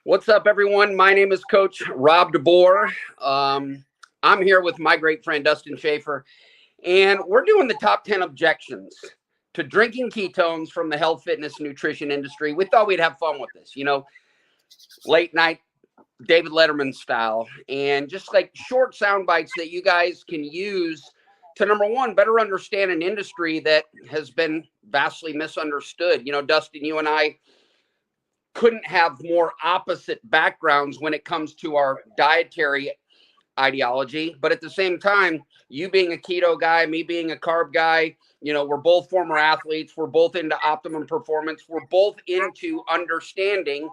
What's up, everyone? My name is Coach Rob DeBoer. I'm here with my great friend, Dustin Schaefer, and we're doing the top 10 objections to drinking ketones from the health, fitness, nutrition industry. We thought we'd have fun with this, late night David Letterman style, and just like short sound bites that you guys can use to, number one, better understand an industry that has been vastly misunderstood. Dustin, you and I couldn't have more opposite backgrounds when it comes to our dietary ideology. But at the same time, you being a keto guy, me being a carb guy, we're both former athletes. We're both into optimum performance. We're both into understanding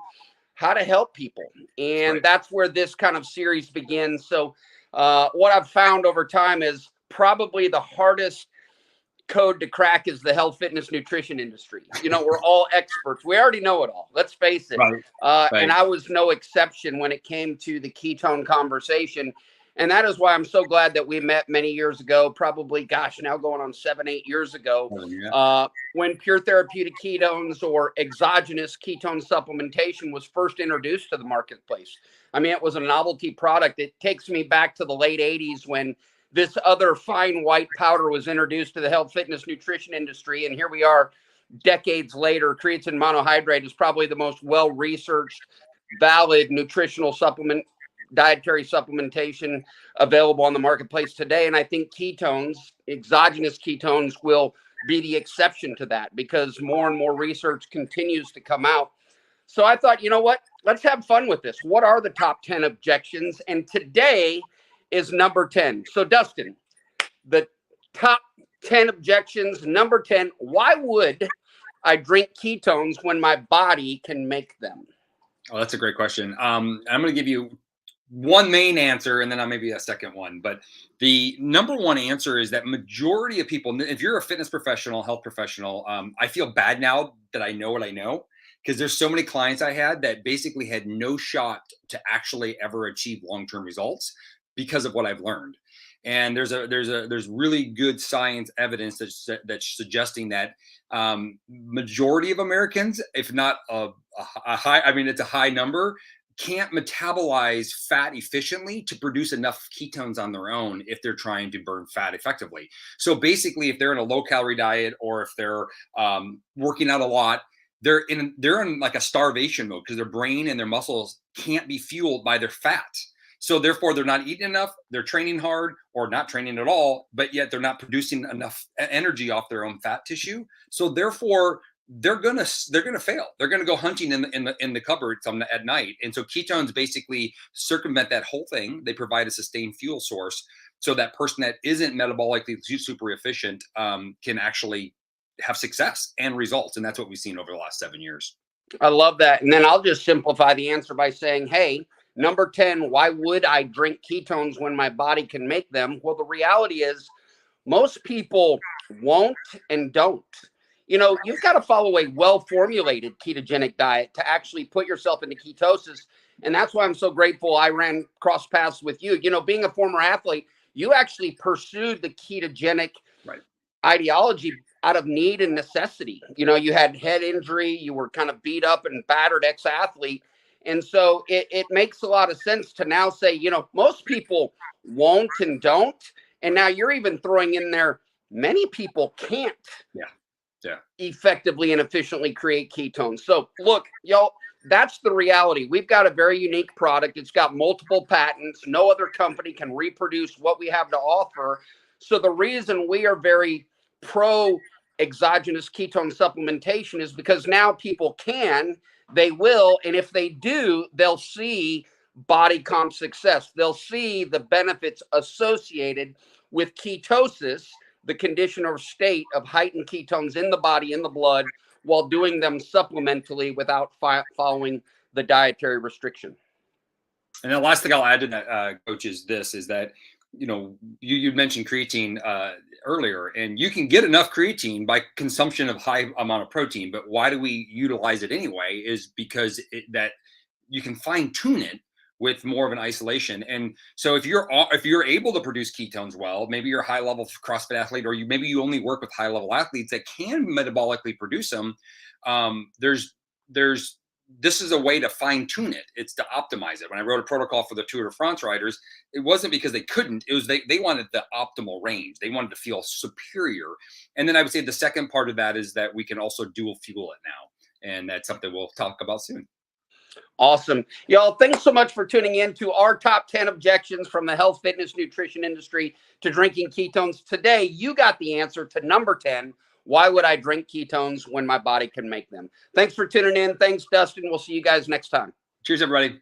how to help people. And that's where this kind of series begins. So what I've found over time is probably the hardest code to crack is the health, fitness, nutrition industry. We're all experts. We already know it all. Let's face it. Right. And I was no exception when it came to the ketone conversation. And that is why I'm so glad that we met many years ago, probably, now going on 7-8 years ago, when pure therapeutic ketones or exogenous ketone supplementation was first introduced to the marketplace. I mean, it was a novelty product. It takes me back to the late 80s when this other fine white powder was introduced to the health, fitness, nutrition industry. And here we are decades later. Creatine monohydrate is probably the most well-researched, valid nutritional supplement, dietary supplementation available on the marketplace today. And I think ketones, exogenous ketones, will be the exception to that because more and more research continues to come out. So I thought, you know what? Let's have fun with this. What are the top 10 objections? And today is number 10. So Dustin, the top 10 objections, number 10, why would I drink ketones when my body can make them? Oh, that's a great question. I'm going to give you one main answer and then I'll maybe a second one. But the number one answer is that majority of people, if you're a fitness professional, health professional, I feel bad now that I know what I know, because there's so many clients I had that basically had no shot to actually ever achieve long-term results because of what I've learned. And there's really good science evidence that's suggesting that majority of Americans, if not a high, it's a high number, can't metabolize fat efficiently to produce enough ketones on their own if they're trying to burn fat effectively. So basically, if they're in a low calorie diet or if they're working out a lot, they're in like a starvation mode because their brain and their muscles can't be fueled by their fat. So therefore, they're not eating enough, they're training hard or not training at all, but yet they're not producing enough energy off their own fat tissue. So therefore, they're gonna fail. They're gonna go hunting in the cupboards at night. And so ketones basically circumvent that whole thing. They provide a sustained fuel source so that person that isn't metabolically super efficient can actually have success and results. And that's what we've seen over the last 7 years. I love that. And then I'll just simplify the answer by saying, hey, number 10, why would I drink ketones when my body can make them? Well, the reality is most people won't and don't. You've got to follow a well-formulated ketogenic diet to actually put yourself into ketosis. And that's why I'm so grateful I ran cross paths with you. Being a former athlete, you actually pursued the ketogenic ideology out of need and necessity. You had head injury, you were kind of beat up and battered ex-athlete. And so it makes a lot of sense to now say, most people won't and don't. And now you're even throwing in there, many people can't effectively and efficiently create ketones. So look, y'all, that's the reality. We've got a very unique product. It's got multiple patents. No other company can reproduce what we have to offer. So the reason we are very pro exogenous ketone supplementation is because now people can, they will, and if they do, they'll see body comp success. They'll see the benefits associated with ketosis, the condition or state of heightened ketones in the body, in the blood, while doing them supplementally without following the dietary restriction. And the last thing I'll add to that, Coach, is that, you mentioned creatine earlier, and you can get enough creatine by consumption of high amount of protein. But why do we utilize it anyway? Is because that you can fine tune it with more of an isolation. And so if you're able to produce ketones well, maybe you're a high level CrossFit athlete, or maybe you only work with high level athletes that can metabolically produce them. There's this is a way to fine tune it. It's to optimize it. When I wrote a protocol for the Tour de France riders, it wasn't because they couldn't. It was they wanted the optimal range. They wanted to feel superior. And then I would say the second part of that is that we can also dual fuel it now. And that's something we'll talk about soon. Awesome. Y'all, thanks so much for tuning in to our top 10 objections from the health, fitness, nutrition industry to drinking ketones. Today, you got the answer to number 10. Why would I drink ketones when my body can make them? Thanks for tuning in. Thanks, Dustin. We'll see you guys next time. Cheers, everybody.